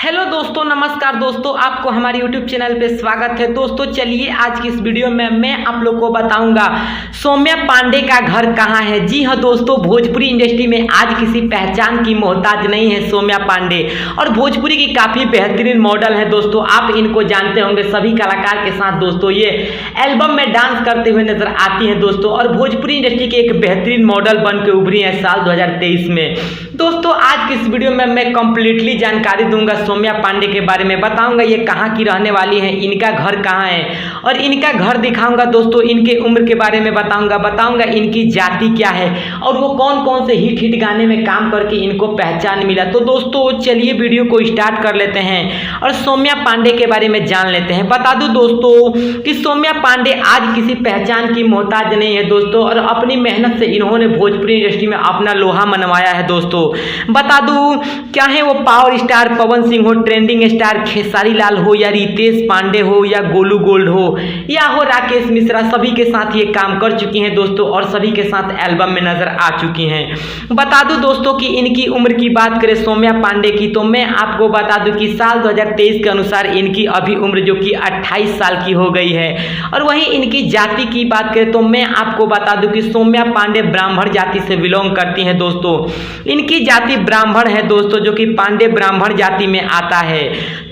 Hello दोस्तों, नमस्कार दोस्तों, आपको हमारे यूट्यूब चैनल पे स्वागत है। दोस्तों चलिए आज की इस वीडियो में मैं आप लोग को बताऊंगा सौम्या पांडे का घर कहाँ है। जी हाँ दोस्तों, भोजपुरी इंडस्ट्री में आज किसी पहचान की मोहताज नहीं है सौम्या पांडे, और भोजपुरी की काफ़ी बेहतरीन मॉडल है दोस्तों। आप इनको जानते होंगे, सभी कलाकार के साथ दोस्तों ये एल्बम में डांस करते हुए नजर आती हैं दोस्तों, और भोजपुरी इंडस्ट्री के एक बेहतरीन मॉडल बन के उभरी है साल 2023 में। दोस्तों आज की इस वीडियो में मैं कंप्लीटली जानकारी दूंगा सौम्या पांडे के बारे में, बताऊंगा ये कहाँ की रहने वाली है, इनका घर कहाँ है, और इनका घर दिखाऊंगा दोस्तों। इनके उम्र के बारे में बताऊंगा इनकी जाति क्या है, और वो कौन कौन से हिट गाने में काम करके इनको पहचान मिला। तो दोस्तों चलिए वीडियो को स्टार्ट कर लेते हैं और सौम्या पांडे के बारे में जान लेते हैं। बता दूं दोस्तों कि सौम्या पांडे आज किसी पहचान की मोहताज नहीं है दोस्तों, और अपनी मेहनत से इन्होंने भोजपुरी इंडस्ट्री में अपना लोहा मनवाया है दोस्तों। बता दूं क्या है वो पावर स्टार पवन सिंह हो, ट्रेंडिंग स्टार खेसारी लाल हो, या रितेश पांडे हो, या गोलू गोल्ड हो, या हो राकेश मिश्रा, सभी के साथ ये काम कर चुकी हैं दोस्तों, और सभी के साथ एल्बम में नजर आ चुकी हैं। बता दूं दोस्तों कि इनकी उम्र की बात करें सौम्या पांडे की, तो मैं आपको बता दूं कि साल 2023 के अनुसार इनकी अभी उम्र जो कि 28 साल की हो गई है। और वहीं इनकी जाति की बात करें तो मैं आपको बता दूं कि सौम्या पांडे ब्राह्मण जाति से बिलोंग करती हैं दोस्तों। इनकी जाति ब्राह्मण है दोस्तों, जो कि पांडे ब्राह्मण जाति में आता है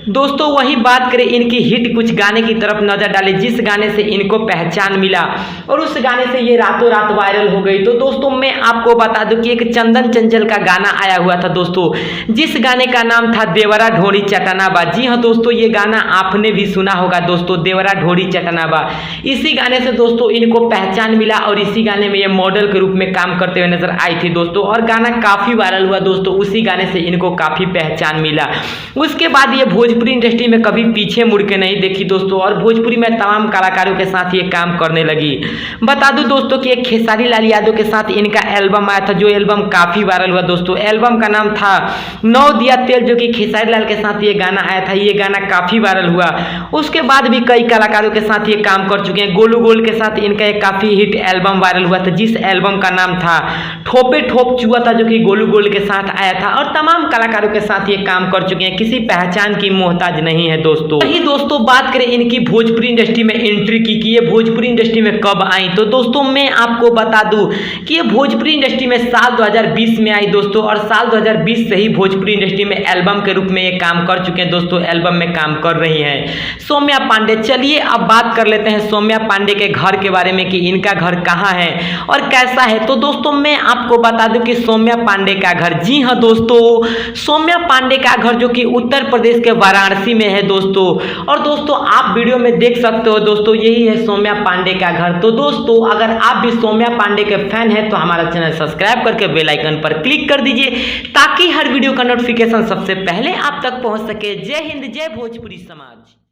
दोस्तों। वहीं बात करें इनकी हिट कुछ गाने की तरफ नजर डालें, जिस गाने से इनको पहचान मिला और उस गाने से ये रातों रात वायरल हो गई। तो दोस्तों मैं आपको बता दूं कि एक चंदन चंचल का गाना आया हुआ था दोस्तों, जिस गाने का नाम था देवरा ढोरी चटनाबा। जी हाँ दोस्तों, ये गाना आपने भी सुना होगा दोस्तों, देवरा ढोरी चटनाबा। इसी गाने से दोस्तों इनको पहचान मिला, और इसी गाने में ये मॉडल के रूप में काम करते हुए नजर आई थी दोस्तों, और गाना काफी वायरल हुआ दोस्तों। उसी गाने से इनको काफी पहचान मिला। उसके बाद ये भोजपुरी इंडस्ट्री में कभी पीछे मुड़ के नहीं देखी दोस्तों, और भोजपुरी में तमाम कलाकारों के साथ ये काम करने लगी। बता दूं दोस्तों कि एक खेसारी लाल यादव के साथ इनका एल्बम आया था, जो एल्बम काफी वायरल हुआ दोस्तों। एल्बम का नाम था नौ दिया तेल, जो कि खेसारी लाल के साथ ये गाना आया था। ये गाना काफी वायरल हुआ। उसके बाद भी कई कलाकारों के साथ ये काम कर चुके हैं। गोलू गोल्ड के साथ इनका एक काफी हिट एल्बम वायरल हुआ था, जिस एल्बम का नाम था ठोपे ठोप चुआ था, जो कि गोलू गोल्ड के साथ आया था। और तमाम कलाकारों के साथ ये काम कर चुके हैं, किसी पहचान की मोहताज नहीं है दोस्तों। वही दोस्तों बात करें इनकी भोजपुरी इंडस्ट्री में एंट्री की ये भोजपुरी इंडस्ट्री में कब आई, तो दोस्तों मैं आपको बता दूं कि ये भोजपुरी इंडस्ट्री में साल 2020 में आई दोस्तों, और साल 2020 से ही भोजपुरी इंडस्ट्री में एल्बम के रूप में ये काम कर चुके हैं दोस्तों, एल्बम में काम कर रही हैं सौम्या पांडे। चलिए अब बात कर लेते हैं सौम्या पांडे के घर के बारे में कि इनका घर कहाँ है और कैसा है। तो दोस्तों मैं आपको बता दूं कि सौम्या पांडे का घर, जी हाँ दोस्तों, सौम्या पांडे का घर जो कि उत्तर प्रदेश के वाराणसी में है दोस्तों। और दोस्तों आप वीडियो में देख सकते हो दोस्तों, यही है सौम्या पांडे का घर। तो दोस्तों अगर आप भी सौम्या पांडे के फैन हैं तो हमारा चैनल सब्सक्राइब करके बेल आइकन पर क्लिक कर दीजिए, ताकि हर वीडियो का नोटिफिकेशन सबसे पहले आप तक पहुंच सके। जय हिंद, जय भोजपुरी समाज।